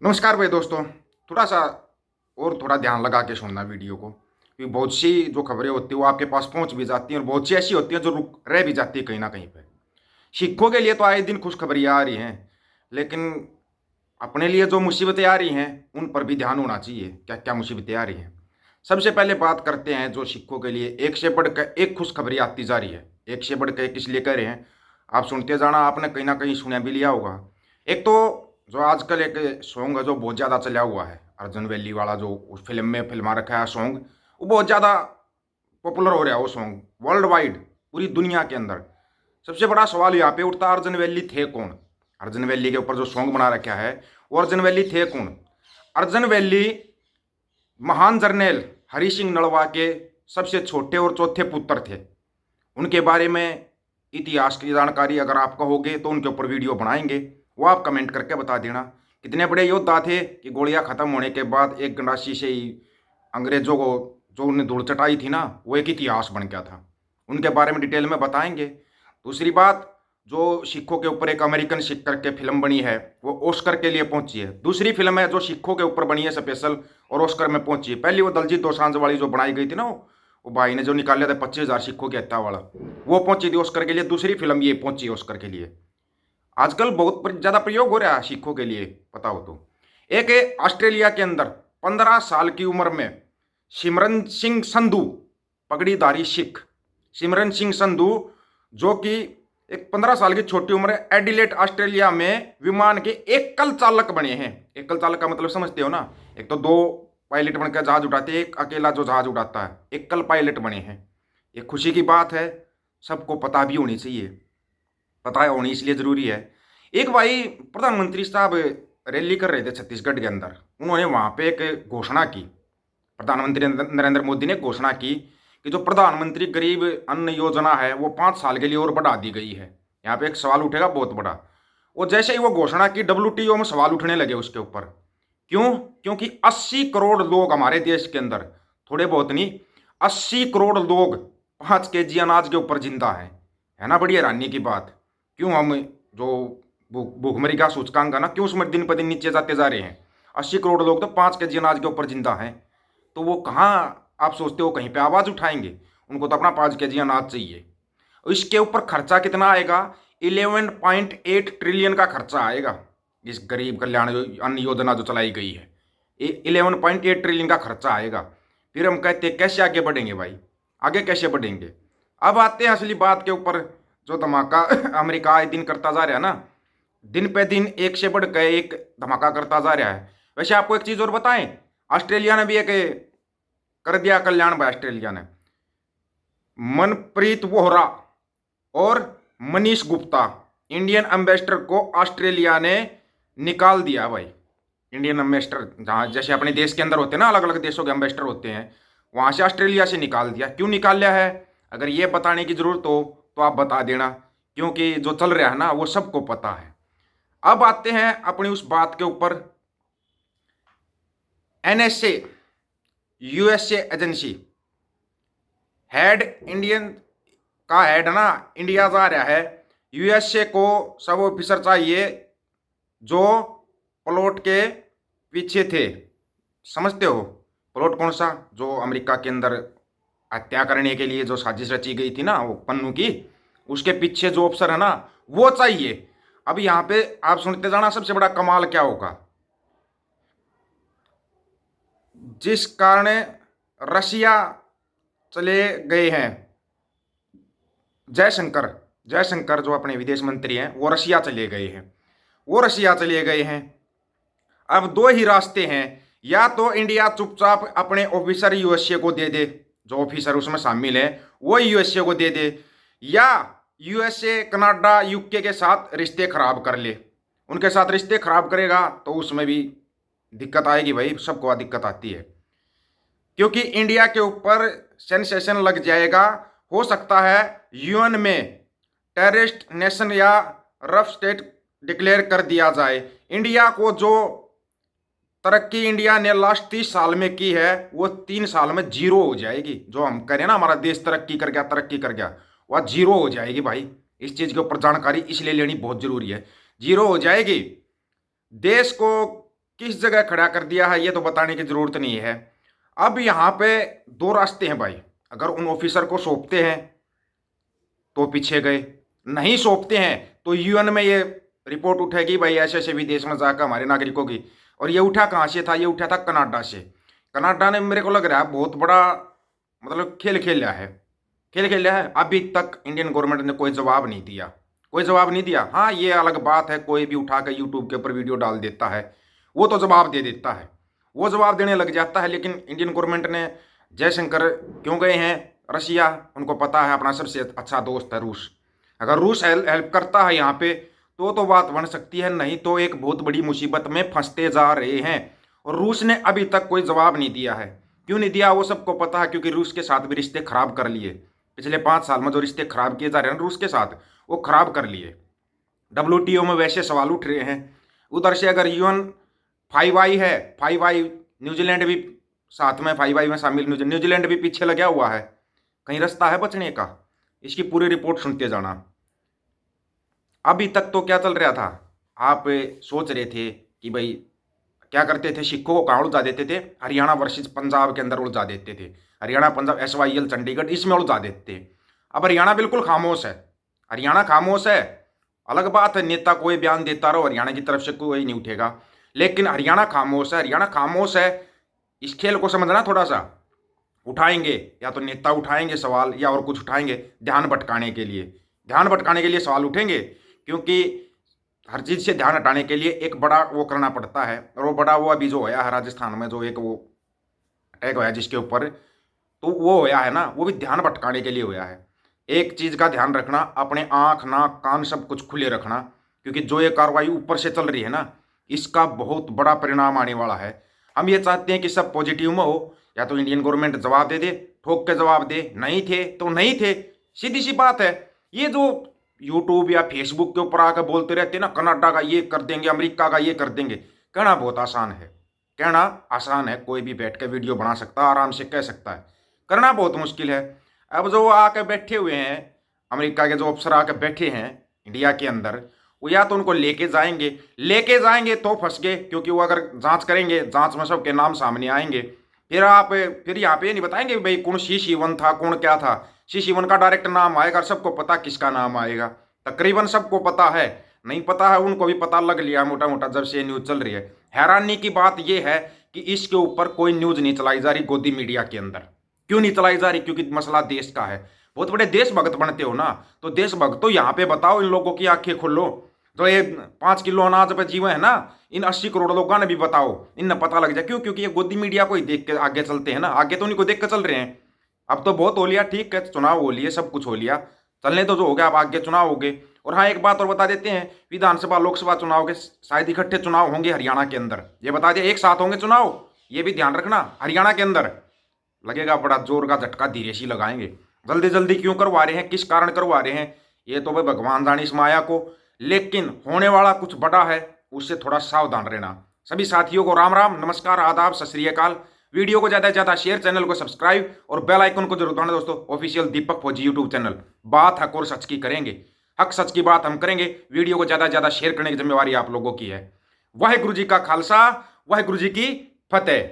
नमस्कार भाई दोस्तों। थोड़ा सा और थोड़ा ध्यान लगा के सुनना वीडियो को, क्योंकि बहुत सी जो खबरें होती हैं वो आपके पास पहुंच भी जाती हैं और बहुत सी ऐसी होती हैं जो रुक रह भी जाती है कहीं ना कहीं पे। सिखों के लिए तो आए दिन खुशखबरियाँ आ रही हैं, लेकिन अपने लिए जो मुसीबतें आ रही हैं उन पर भी ध्यान होना चाहिए। क्या क्या मुसीबतें आ रही हैं, सबसे पहले बात करते हैं। जो सिखों के लिए एक से बढ़कर एक खुशखबरी आती जा रही है, एक से बढ़कर एक इसलिए कह रहे हैं, आप सुनते जाना। आपने कहीं ना कहीं सुना भी लिया होगा। एक तो जो आजकल एक सॉन्ग है जो बहुत ज़्यादा चला हुआ है, अर्जुन वैली वाला, जो उस फिल्म में फिल्मा रखा है सॉन्ग, वो बहुत ज़्यादा पॉपुलर हो रहा है वो सॉन्ग वर्ल्ड वाइड, पूरी दुनिया के अंदर। सबसे बड़ा सवाल यहाँ पे उठता है, अर्जुन वैली थे कौन? अर्जुन वैली के ऊपर जो सॉन्ग बना रखा है वो अर्जुन वैली थे कौन? अर्जुन वैली महान जर्नैल हरि सिंह नलवा के सबसे छोटे और चौथे पुत्र थे। उनके बारे में इतिहास की जानकारी अगर आप कहोगे तो उनके ऊपर वीडियो बनाएंगे, वो आप कमेंट करके बता देना। कितने बड़े योद्धा थे कि गोलियां खत्म होने के बाद एक गंडासी से ही अंग्रेजों को जो उन्हें धूल चटाई थी ना, वो एक इतिहास बन गया था। उनके बारे में डिटेल में बताएंगे। दूसरी बात, जो सिखों के ऊपर एक अमेरिकन सिख करके फिल्म बनी है, वो ऑस्कर के लिए पहुंची है। दूसरी फिल्म है जो सिखों के ऊपर बनी है स्पेशल और ऑस्कर में पहुंची है। पहली वो दलजीत दोसांझ वाली जो बनाई गई थी ना, वो भाई ने जो निकाले थे 25,000 सिखों की हत्या वाला, वो पहुंची थी ऑस्कर के लिए। दूसरी फिल्म ये पहुंची ऑस्कर के लिए। आजकल बहुत ज़्यादा प्रयोग हो रहा है सिखों के लिए, पता हो तो। एक है ऑस्ट्रेलिया के अंदर 15 साल की उम्र में सिमरन सिंह संधू, पगड़ीधारी सिख सिमरन सिंह संधू, जो कि एक 15 साल की छोटी उम्र है, एडिलेट ऑस्ट्रेलिया में विमान के एकल चालक बने हैं। एकल चालक का मतलब समझते हो ना? एक तो दो पायलट बनकर जहाज उड़ाते हैं, एक अकेला जो जहाज उड़ाता है, एकल पायलट बने हैं। ये खुशी की बात है, सबको पता भी होनी चाहिए। पता होनी इसलिए जरूरी है। एक भाई प्रधानमंत्री साहब रैली कर रहे थे छत्तीसगढ़ के अंदर, उन्होंने वहां पे एक घोषणा की। प्रधानमंत्री नरेंद्र मोदी ने घोषणा की कि जो प्रधानमंत्री गरीब अन्न योजना है वो 5 साल के लिए और बढ़ा दी गई है। यहाँ पे एक सवाल उठेगा बहुत बड़ा। और जैसे ही वो घोषणा की, WTO में सवाल उठने लगे उसके ऊपर। क्यों? क्योंकि 80 करोड़ लोग हमारे देश के अंदर, थोड़े बहुत नहीं, 80 करोड़ लोग 5 kg अनाज के ऊपर जिंदा है ना? बड़ी हैरानी की बात। क्यों हम जो भूखमरी का सूचकांक है ना, क्यों उसमें दिन पर दिन नीचे जाते जा रहे हैं? 80 करोड़ लोग तो 5 kg अनाज के ऊपर जिंदा हैं। तो वो कहाँ, आप सोचते हो कहीं पे आवाज उठाएंगे? उनको तो अपना 5 kg अनाज चाहिए। इसके ऊपर खर्चा कितना आएगा? 11.8 ट्रिलियन का खर्चा आएगा। इस गरीब कल्याण अन्न योजना जो चलाई गई है, 11.8 ट्रिलियन का खर्चा आएगा। फिर हम कहते हैं कैसे आगे बढ़ेंगे भाई? आगे कैसे बढ़ेंगे? अब आते हैं असली बात के ऊपर। जो धमाका अमेरिका आए दिन करता जा रहा है ना, दिन पे दिन एक से बढ़ के एक धमाका करता जा रहा है। वैसे आपको एक चीज और बताएं, ऑस्ट्रेलिया ने भी एक कर दिया कल्याण भाई। ऑस्ट्रेलिया ने मनप्रीत वोहरा और मनीष गुप्ता, इंडियन एम्बेसडर को ऑस्ट्रेलिया ने निकाल दिया भाई। इंडियन एम्बेसडर जहाँ जैसे अपने देश के अंदर होते हैं ना, अलग अलग देशों के एम्बेसडर होते हैं, वहाँ से ऑस्ट्रेलिया से निकाल दिया। क्यों निकाल लिया है? अगर ये बताने की जरूरत हो तो आप बता देना, क्योंकि जो चल रहा है ना वो सबको पता है। अब आते हैं अपनी उस बात के ऊपर। NSA, USA agency, head Indian का हेड ना इंडिया जा रहा है। USA को सब ऑफिसर चाहिए जो प्लॉट के पीछे थे। समझते हो प्लॉट कौन सा? जो अमेरिका के अंदर हत्या करने के लिए जो साजिश रची गई थी ना, वो पन्नू की, उसके पीछे जो अफसर है ना, वो चाहिए। अब यहाँ पे आप सुनते जाना, सबसे बड़ा कमाल क्या होगा। जिस कारण रशिया चले गए हैं, जयशंकर, जयशंकर जो अपने विदेश मंत्री हैं, वो रशिया चले गए हैं। वो रशिया चले गए हैं। अब दो ही रास्ते हैं, या तो इंडिया चुपचाप अपने ऑफिसर USA को दे दे, जो ऑफिसर उसमें शामिल है वो USA को दे दे, या USA कनाडा UK के साथ रिश्ते खराब कर ले। उनके साथ रिश्ते खराब करेगा तो उसमें भी दिक्कत आएगी भाई, सबको दिक्कत आती है। क्योंकि इंडिया के ऊपर सेंसेशन लग जाएगा। हो सकता है UN में टेररिस्ट नेशन या रफ स्टेट डिक्लेयर कर दिया जाए। इंडिया को जो तरक्की इंडिया ने लास्ट 30 साल में की है, वो 3 साल में जीरो हो जाएगी। जो हम करें ना, हमारा देश तरक्की कर गया, तरक्की कर गया, वह जीरो हो जाएगी भाई। इस चीज़ के ऊपर जानकारी इसलिए लेनी बहुत जरूरी है। जीरो हो जाएगी। देश को किस जगह खड़ा कर दिया है ये तो बताने की जरूरत नहीं है। अब यहाँ पे दो रास्ते हैं भाई, अगर उन ऑफिसर को सौंपते हैं तो पीछे गए, नहीं सौंपते हैं तो यूएन में ये रिपोर्ट उठेगी भाई ऐसे ऐसे विदेश में जाकर हमारे नागरिकों की। और ये उठा कहाँ से था, ये उठा था कनाडा से। कनाडा ने मेरे को लग रहा है बहुत बड़ा मतलब खेल खेल लिया है, खेल खेल लिया है। अभी तक इंडियन गवर्नमेंट ने कोई जवाब नहीं दिया, कोई जवाब नहीं दिया। हाँ ये अलग बात है, कोई भी उठा कर यूट्यूब के ऊपर वीडियो डाल देता है, वो तो जवाब दे देता है, वो जवाब देने लग जाता है। लेकिन इंडियन गवर्नमेंट ने, जयशंकर क्यों गए हैं रशिया, उनको पता है अपना सबसे अच्छा दोस्त है रूस। अगर रूस हेल्प करता है यहाँ पे तो बात बन सकती है, नहीं तो एक बहुत बड़ी मुसीबत में फंसते जा रहे हैं। और रूस ने अभी तक कोई जवाब नहीं दिया है। क्यों नहीं दिया वो सबको पता है, क्योंकि रूस के साथ भी रिश्ते खराब कर लिए। पिछले 5 साल में जो रिश्ते खराब किए जा रहे हैं रूस के साथ, वो खराब कर लिए। WTO में वैसे सवाल उठ रहे हैं। उधर से अगर UN 5I है, 5I न्यूजीलैंड भी साथ में 5I में शामिल, न्यूजीलैंड भी पीछे लगा हुआ है। कहीं रास्ता है बचने का? इसकी पूरी रिपोर्ट सुनते जाना। अभी तक तो क्या चल रहा था, आप सोच रहे थे कि भाई क्या करते थे, सिखों को कहाँ उलझा देते थे, हरियाणा वर्सेस पंजाब के अंदर उलझा देते थे, हरियाणा पंजाब SYL चंडीगढ़ इसमें उलझा देते थे। अब हरियाणा बिल्कुल खामोश है, हरियाणा खामोश है। अलग बात है नेता कोई बयान देता रहो, हरियाणा की तरफ से कोई नहीं उठेगा, लेकिन हरियाणा खामोश है, हरियाणा खामोश है। इस खेल को समझना थोड़ा सा। उठाएंगे या तो नेता उठाएंगे सवाल, या और कुछ उठाएंगे ध्यान भटकाने के लिए, ध्यान भटकाने के लिए सवाल उठेंगे। क्योंकि हर चीज़ से ध्यान हटाने के लिए एक बड़ा वो करना पड़ता है, और वो बड़ा वो अभी जो होया है राजस्थान में, जो एक वो अटैक होया जिसके ऊपर, तो वो होया है ना, वो भी ध्यान भटकाने के लिए होया है। एक चीज़ का ध्यान रखना, अपने आँख नाक कान सब कुछ खुले रखना, क्योंकि जो ये कार्रवाई ऊपर से चल रही है ना, इसका बहुत बड़ा परिणाम आने वाला है। हम ये चाहते हैं कि सब पॉजिटिव में हो, या तो इंडियन गवर्नमेंट जवाब दे दे, ठोक के जवाब दे, नहीं थे तो नहीं थे, सीधी सी बात है। ये जो यूट्यूब या फेसबुक के ऊपर आकर बोलते रहते हैं ना, कनाडा का ये कर देंगे, अमेरिका का ये कर देंगे, कहना बहुत आसान है, कहना आसान है, कोई भी बैठ के वीडियो बना सकता है, आराम से कह सकता है, करना बहुत मुश्किल है। अब जो आके बैठे हुए हैं, अमेरिका के जो अफसर आके बैठे हैं इंडिया के अंदर, वो या तो उनको लेके जाएंगे तो फंस गए, क्योंकि वो अगर जांच करेंगे, जांच में सबके नाम सामने आएंगे, फिर यहाँ पे नहीं बताएंगे भाई कौन C7 था, कौन क्या था। C7 का डायरेक्ट नाम आएगा, सबको पता किसका नाम आएगा, तकरीबन सबको पता है। नहीं पता है उनको भी पता लग लिया मोटा मोटा जब से न्यूज़ चल रही है। हैरानी की बात यह है कि इसके ऊपर कोई न्यूज़ नहीं चलाई जा रही गोदी मीडिया के अंदर। क्यों नहीं चलाई जा रही? क्योंकि मसला देश का है। बहुत बड़े देशभक्त बनते हो ना, तो देशभक्त तो यहाँ पे बताओ, इन लोगों की आंखें खोलो। जो ये 5 किलो अनाज पे जीवे है ना, इन 80 करोड़ लोगों ने भी बताओ, इन्हें पता लग जाए। क्यों? क्योंकि ये गोदी मीडिया को ही देख के आगे चलते हैं ना, आगे तो उन्हीं को देख के चल रहे हैं। अब तो बहुत हो लिया, ठीक है, चुनाव हो लिए, सब कुछ हो लिया, चलने तो जो हो गया, अब आगे चुनाव हो गए। और हाँ एक बात और बता देते हैं, विधानसभा लोकसभा चुनाव के शायद इकट्ठे चुनाव होंगे हरियाणा के अंदर, ये बता दिया, एक साथ होंगे चुनाव, ये भी ध्यान रखना। हरियाणा के अंदर लगेगा बड़ा जोर का झटका, धीरे से लगाएंगे। जल्दी जल्दी क्यों करवा रहे हैं, किस कारण करवा रहे हैं, ये तो भाई भगवान जाने इस माया को। लेकिन होने वाला कुछ बड़ा है, उससे थोड़ा सावधान रहना। सभी साथियों को राम राम, नमस्कार, आदाब, सत श्री अकाल। वीडियो को ज़्यादा से ज़्यादा शेयर, चैनल को सब्सक्राइब और बेल आइकन को जरूर दबाना दोस्तों। ऑफिशियल दीपक फौजी यूट्यूब चैनल, बात हक और सच की करेंगे, हक सच की बात हम करेंगे। वीडियो को ज़्यादा से ज़्यादा शेयर करने की जिम्मेवारी आप लोगों की है। वाहेगुरु जी का खालसा, वाहेगुरु जी की फतेह।